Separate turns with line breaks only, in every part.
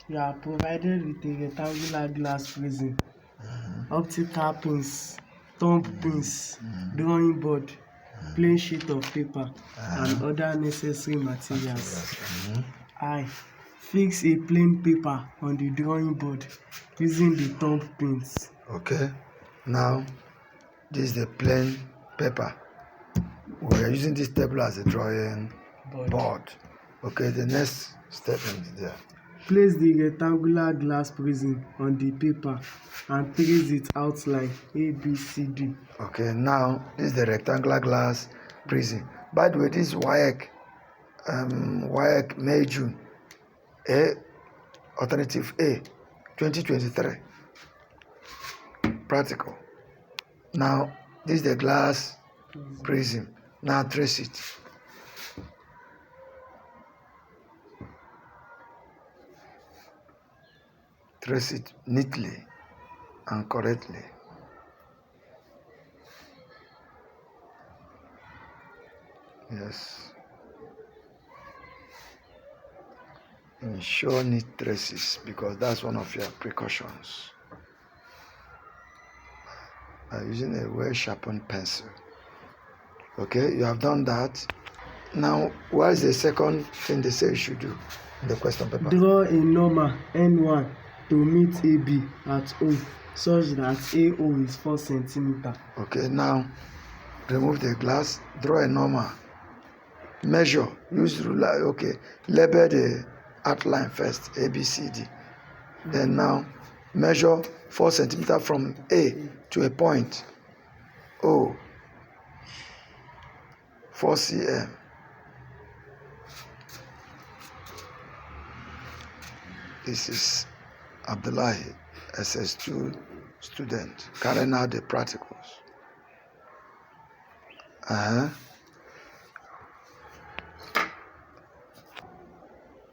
You are provided with a rectangular glass prism, optical pins, thumb pins, drawing board, plain sheet of paper, and other necessary materials. I. Fix a plain paper on the drawing board using the thumb pins.
Okay. Now, this is the plain paper. We are using this table as a drawing board. Okay, the next statement is there.
Place the rectangular glass prism on the paper and trace its outline A, B, C, D.
Okay, now this is the rectangular glass prism. By the way, this is WAEC, WAEC May June, alternative A, 2023. Practical. Now this is the glass prism. Now trace it. Trace it neatly and correctly. Yes. Ensure neat traces because that's one of your precautions. I'm using a well-sharpened pencil. Okay, you have done that. Now, what is the second thing they say you should do in the question paper?
Draw a normal N1 to meet AB at O such that AO is 4 cm.
Okay, now remove the glass, draw a normal. Measure, use ruler, okay. Label the outline first, A, B, C, D. Then now measure 4 cm from A to a point O, 4 cm. This is Abdullahi, SS2 student, carrying out the practicals.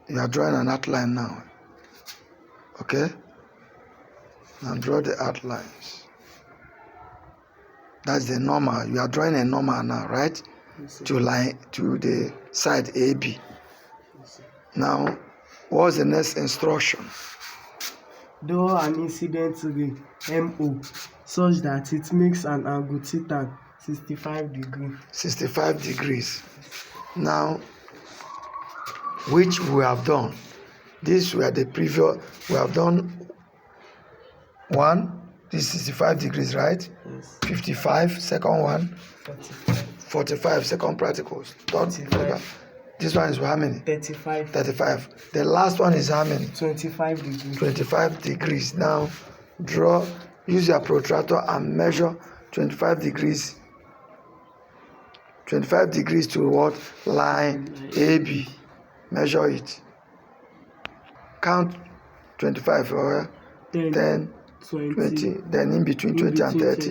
You are drawing an outline now. Okay? Now draw the outlines. That's the normal. You are drawing a normal now, right?
Yes,
to the side AB.
Yes,
now, what's the next instruction?
Draw an incident ray MO such that it makes an angle theta 65 degrees.
65 degrees. Now, which we have done. This were the previous. We have done one. This is 65 degrees, right?
Yes.
55. Second one.
45.
45. Second practicals.
35.
This one is how many?
35.
35. The last one is how many?
25 degrees.
25 degrees. Now, draw. Use your protractor and measure 25 degrees. 25 degrees to what? Line AB. Measure it. Count 25 or 10, 20. Then in between 20 and 30.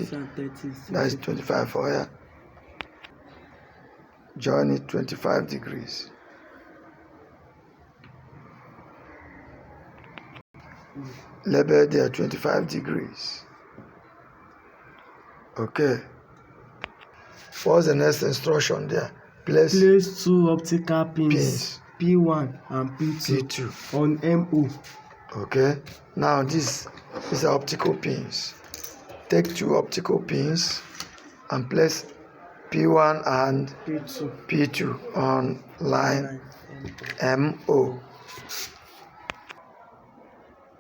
That is 25 for here. Join it 25 degrees. Label there 25 degrees. Okay. What's the next instruction there?
Place two optical pins. P1 and P2 on MO.
Okay. Now these are optical pins. Take two optical pins and place P1 and P2 on line MO.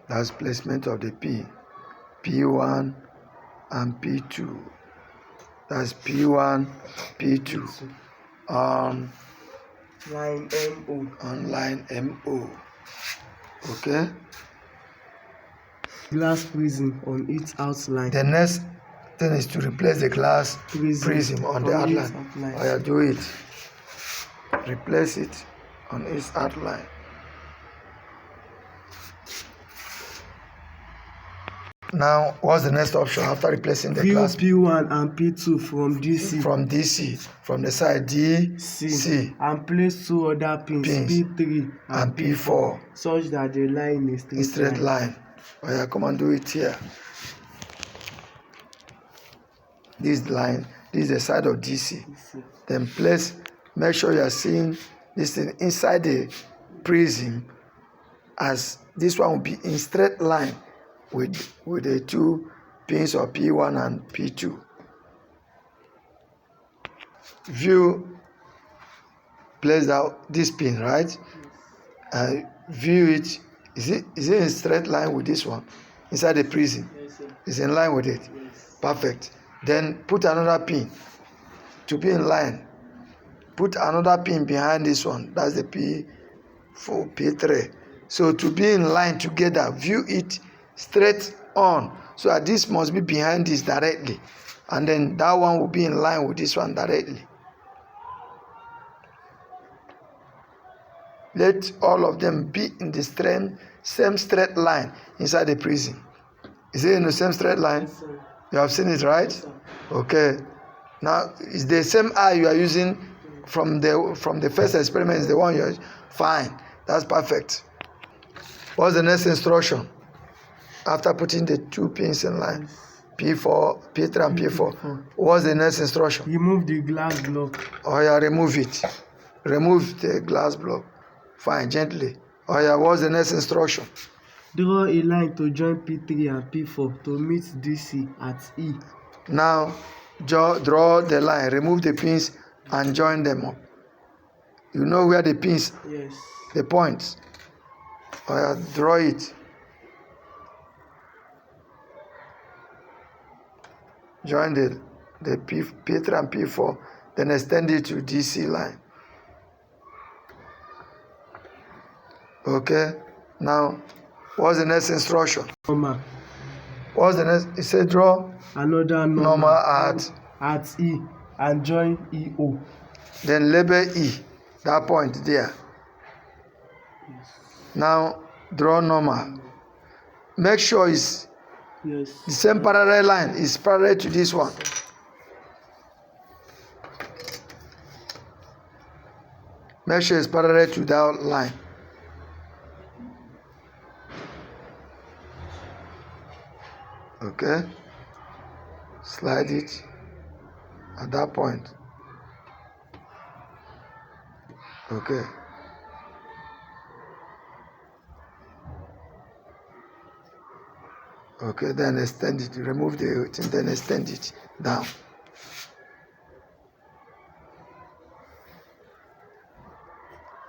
That's placement of the pin. P1 and P2. That's P1, P2 on
line MO.
On line MO. Okay.
Glass prism on its outline.
The next thing is to replace the glass prism on the outline. Oh, do it. Replace it on its outline. Now, what's the next option after replacing the glass?
View P1 and P2 from DC.
From DC, from the side DC.
And place two other pins P3 and P4 such that they lie in a straight line.
Oh yeah, come and do it here. This line, this is the side of DC. Then place, make sure you are seeing this thing inside the prism as this one will be in straight line with the two pins of P1 and P2. View, place down this pin, right? View it. Is it in straight line with this one inside the prism?
Yes, sir.
It's in line with it.
Yes.
Perfect. Then put another pin to be in line. Put another pin behind this one. That's the P4, P3. So to be in line together, view it straight on. So that this must be behind this directly. And then that one will be in line with this one directly. Let all of them be in the same straight line inside the prism. Is it in the same straight line?
Yes, sir.
You have seen it, right?
Yes, sir.
Okay. Now, is the same eye you are using from the first experiment is the one you are fine. That's perfect. What's the next instruction? After putting the two pins in line, P4, P3 and P4. What's the next instruction?
Remove the glass block.
Oh yeah, remove it. Remove the glass block. Fine, gently. Oh yeah, what's the next instruction?
Draw a line to join P3 and P4 to meet DC at E.
Now, draw the line, remove the pins and join them up. You know where the pins,
Yes.
the points. Oh yeah, draw it. Join the P3 and P4, then extend it to DC line. Okay, now what's the next instruction?
Normal.
What's the next? It said draw
Another
normal
at E and join EO.
Then label E, that point there.
Yes.
Now draw normal. Make sure it's
Yes.
the same parallel line is parallel to this one. Make sure it's parallel to that line. Okay. Slide it at that point. Okay. Okay, then extend it. Remove the thing, then extend it down.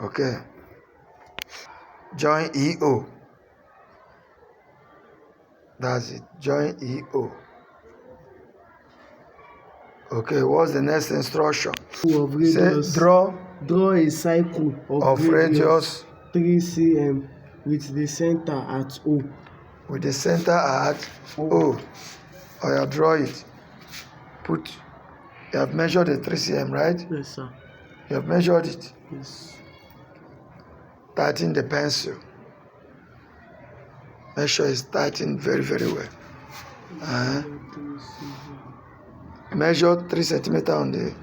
Okay. Join EO. That's it. Join EO. Okay, what's the next instruction?
Of radius.
Say draw
a cycle
of radius
3 cm with the center at O.
with the center at O. Or you draw it. You have measured the 3 cm, right?
Yes, sir.
You have measured it.
Yes.
Tighten the pencil. Make sure it's tightened very, very well. Measure 3 centimeters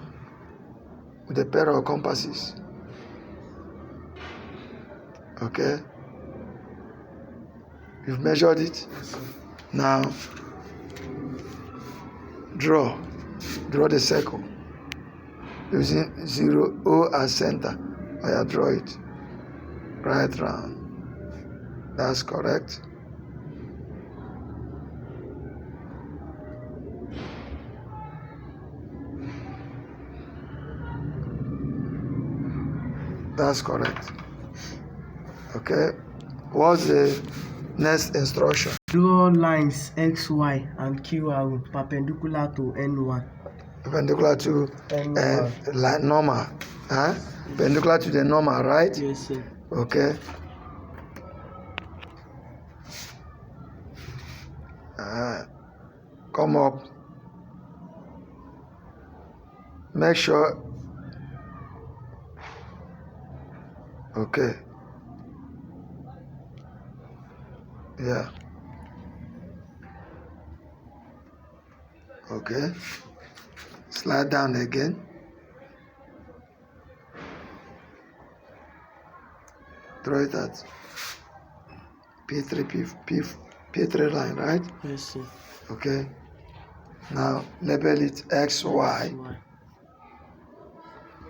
with a pair of compasses. Okay. You've measured it.
Yes, sir.
Now draw the circle using 0 O as center. I draw it right round. That's correct. That's correct. Okay. What's the next instruction?
Draw lines XY and QR perpendicular to N1.
Perpendicular to line normal. Perpendicular to the normal, right?
Yes, sir.
Okay. Come up. Make sure. Okay. Yeah. Okay. Slide down again. Draw it at P3 line, right?
Yes, sir.
Okay. Now label it XY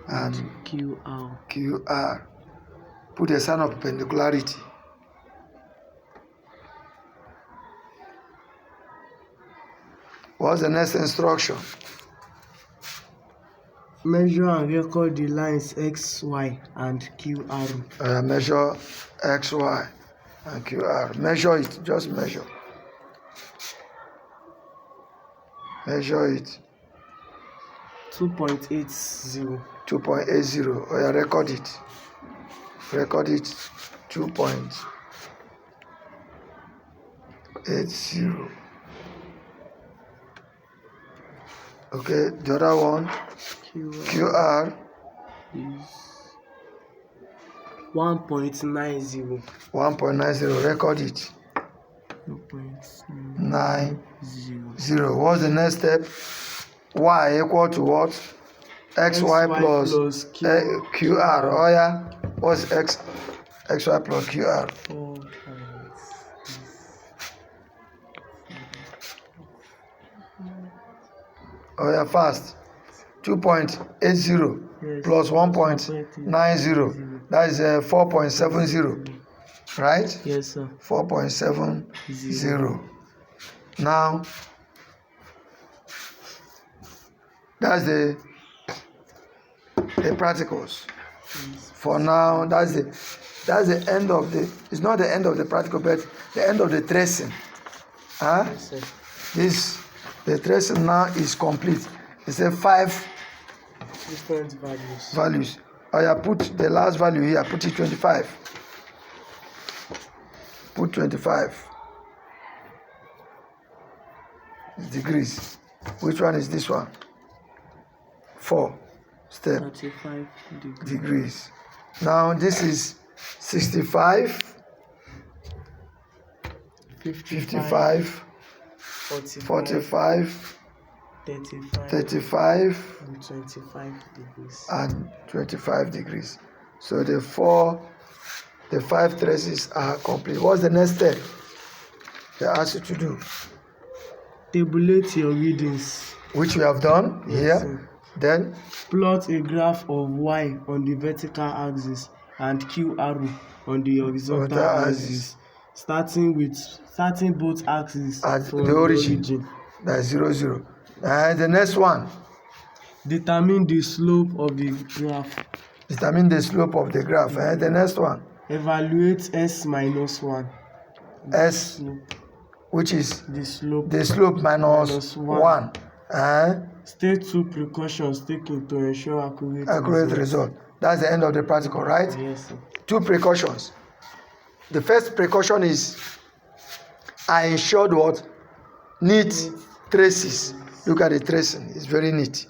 and
QR.
QR. Put a sign of perpendicularity. What's the next instruction?
Measure and record the lines X, Y, and QR.
Measure X, Y, and QR. Measure it. Just measure. Measure it.
2.80.
2.80. Oh, yeah, record it. Record it. 2.80. Okay, the other one. QR
is 1.90.
1.90. Record it.
2.90.
90. What's the next step? Y equal to what? XY plus QR. Oh yeah. What's XY plus QR?
4.
Oh yeah, fast. 2.80
Yes.
plus 1.90. That is 4.70. Right?
Yes, sir.
4.70. Now, that's the practicals. For now, that's the end of the. It's not the end of the practical, but the end of the tracing. Huh?
Yes,
The tracing now is complete. It's a 5
different
values. I put the last value here. Put it 25. Put 25 degrees. Which one is this one? 4 step
35
degrees. Now this is 65, 55, 45, 35,
and 25 degrees.
and 25 degrees. So the 5 traces are complete. What's the next step they ask you to do?
Tabulate your readings.
Which we have done here.
Sir.
Then
Plot a graph of Y on the vertical axis and QR on the horizontal axis, starting both axes
at
from
the origin. That's 0, 0. And the next one.
Determine the slope of the graph.
Determine the slope of the graph. And the next one.
Evaluate S minus 1.
S, which is
the slope
minus 1.
State 2 precautions taken to ensure
accurate result. That's the end of the practical, right?
Yes, sir.
2 precautions. The first precaution is I ensured what? Neat traces. Look at the tracing. It's very neat.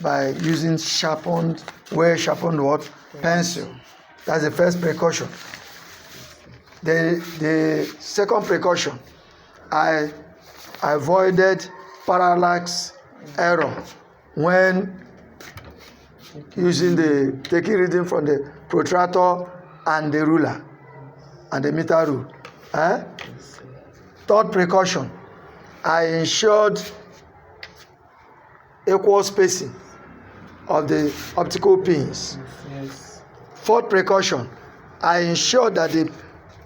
By using sharpened what? Pencil. That's the first precaution. The second precaution, I avoided parallax error when taking reading from the protractor and the ruler and the meter rule. Third precaution, I ensured equal spacing of the optical pins.
Yes.
Fourth precaution, I ensured that the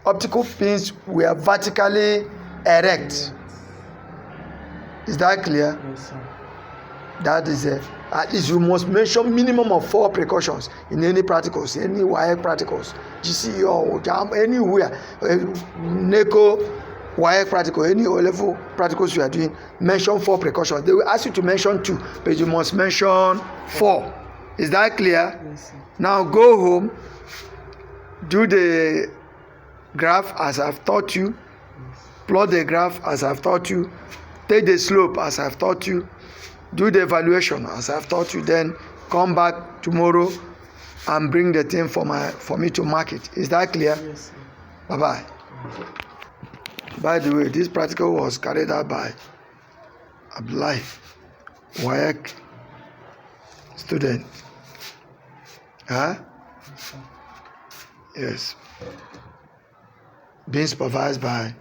optical pins were vertically erect. Is that clear?
Yes, sir.
That is at least you must mention minimum of 4 precautions in any practicals, any WAEC practicals, GCE or JAM, anywhere, NECO, WAEC practical, any O-level practicals you are doing, mention 4 precautions. They will ask you to mention 2, but you must mention 4. Is that clear?
Yes, sir.
Now go home, do the graph as I've taught you, plot the graph as I've taught you, take the slope as I've taught you, do the evaluation as I've taught you, then come back tomorrow and bring the thing for me to mark it. Is that clear?
Yes, sir.
Bye-bye. By the way, this practical was carried out by Abdullahi, WAEC student. Yes. Being supervised by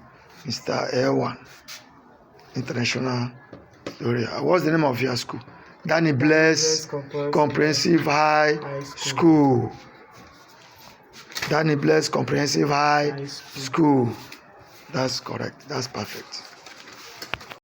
Mr. Airwan, International Laureate. What's the name of your school? Danny Bless Comprehensive High School. Danny Bless Comprehensive High School. That's correct. That's perfect.